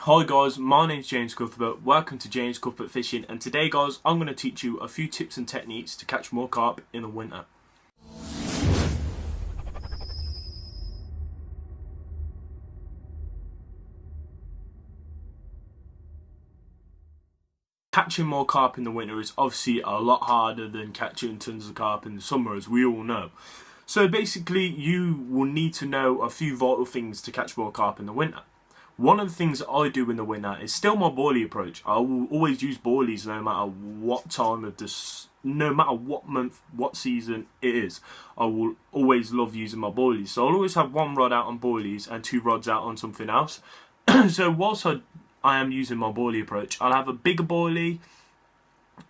Hi guys, my name's James Cuthbert, welcome to James Cuthbert Fishing, and today guys I'm going to teach you a few tips and techniques to catch more carp in the winter. Catching more carp in the winter is obviously a lot harder than catching tons of carp in the summer, as we all know. So basically you will need to know a few vital things to catch more carp in the winter. One of the things that I do in the winter is still my boilie approach. I will always use boilies no matter what time of this, no matter what month, what season it is. I will always love using my boilies. So I'll always have one rod out on boilies and two rods out on something else. So whilst I am using my boilie approach, I'll have a bigger boilie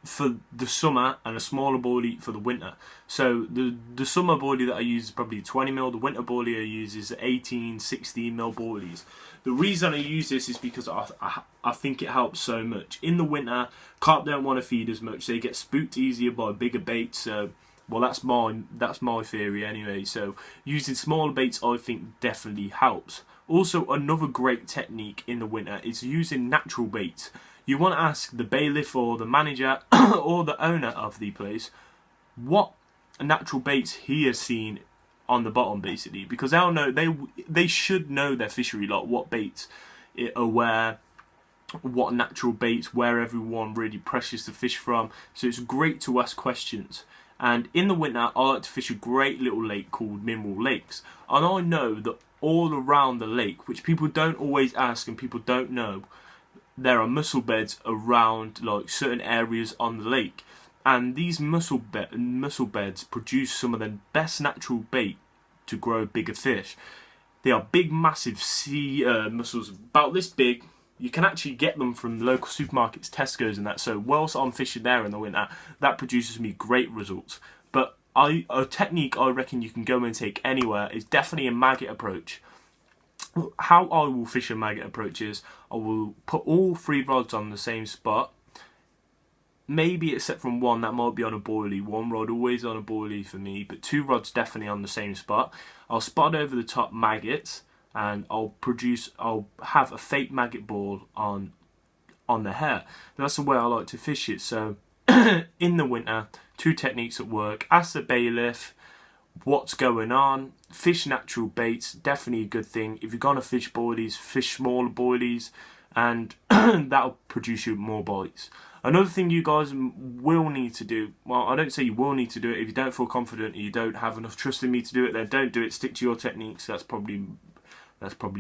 for the summer and a smaller boilie for the winter. So the summer boilie that I use is probably 20mm, the winter boilie I use is 18, 16mm boilies. The reason I use this is because I think it helps so much. In the winter, carp don't want to feed as much, they get spooked easier by bigger baits, so well that's my theory anyway. So using smaller baits I think definitely helps. Also, another great technique in the winter is using natural baits. You want to ask the bailiff or the manager or the owner of the place what natural baits he has seen on the bottom, basically, because they'll know, they should know their fishery, like what baits are where, what natural baits, where everyone really pressures to fish from. So it's great to ask questions. And in the winter I like to fish a great little lake called Mineral Lakes, and I know that all around the lake, which people don't always ask and people don't know, there are mussel beds around like certain areas on the lake, and these mussel beds produce some of the best natural bait to grow bigger fish. They are big, massive sea mussels, about this big. You can actually get them from the local supermarkets, Tesco's and that. So whilst I'm fishing there in the winter, that produces me great results. But a technique I reckon you can go and take anywhere is definitely a maggot approach. How I will fish a maggot approach is I will put all three rods on the same spot, maybe except from one that might be on a boilie. One rod always on a boilie for me, but two rods definitely on the same spot. I'll spot over the top maggots and I'll have a fake maggot ball on the hair. That's the way I like to fish it. So in the winter, two techniques at work: ask the bailiff what's going on, fish natural baits, definitely a good thing. If you're gonna fish boilies, fish smaller boilies, and that'll produce you more bites. Another thing you guys will need to do, well, I don't say you will need to do it, if you don't feel confident or you don't have enough trust in me to do it, then don't do it. Stick to your techniques. That's probably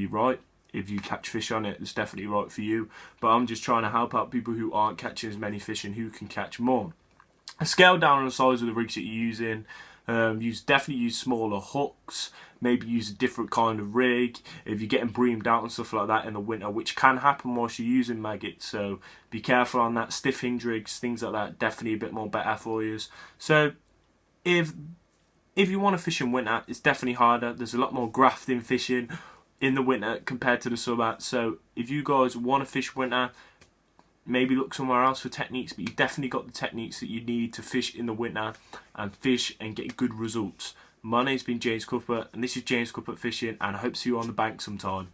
right. If you catch fish on it, it's definitely right for you. But I'm just trying to help out people who aren't catching as many fish and who can catch more. Scale down on the size of the rigs that you're using. Definitely use smaller hooks, maybe use a different kind of rig if you're getting breamed out and stuff like that in the winter, which can happen whilst you're using maggots, so be careful on that. Stiff hinge rigs, things like that, definitely a bit more better for you. So if you want to fish in winter, it's definitely harder. There's a lot more grafting fishing in the winter compared to the summer. So if you guys want to fish winter, maybe look somewhere else for techniques, but you've definitely got the techniques that you need to fish in the winter and fish and get good results. My name's been James Cuthbert, and this is James Cuthbert Fishing, and I hope to see you on the bank sometime.